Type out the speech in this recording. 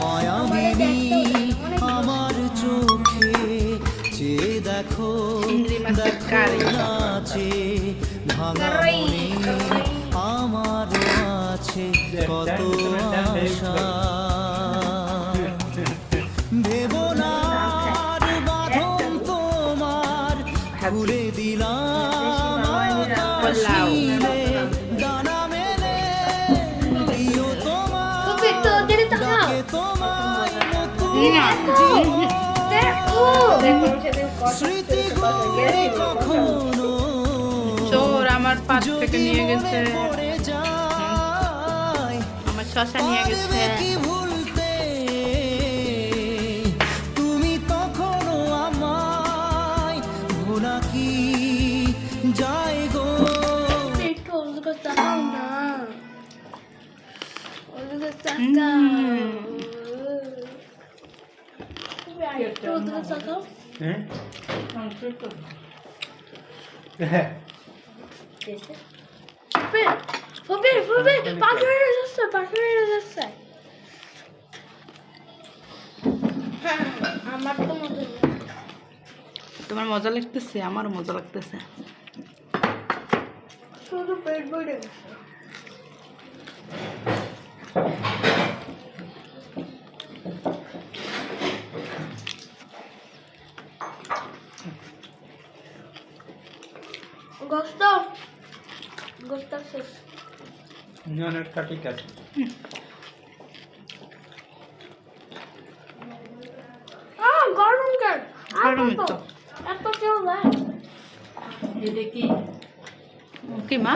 মায়াবিনী আমার চোখে চেয়ে দেখো দেখো নাচে ভাঙা মনে আমার আছে কত আশা ভেবো না আর বাঁধন তোমার খুলে দিলাম আকাশিলে ডানা মেলে দিও তোমার ডাকে তোমায় নতুন স্মৃতিগুলি কখনো চোর আমার পাশ থেকে নিয়ে গেছে, পড়ে যায় আমার শশা নিয়ে গেছে। কি ভুলতে তুমি তখনও আমায় ভোলা কি যায় গো একটু ওদিকে তাকাও না, ওদিকে তাকাও, একটু ওদিকে তাকাও। ফুপি ফুপি পাখি উড়ে যাচ্ছে, পাখি উড়ে যাচ্ছে। হ্যাঁ, আমার তো মজা নেই। তোমার মজা লাগতেছে, আমারও মজা লাগতেছে। শুধু পেট ভরে গেছে। গোস্ত গোস্ত শেষ। অনেকটা ঠিক আছে। গরম কেন? গরমই তো। এত কেউ দেয়? এটা কি কি মা?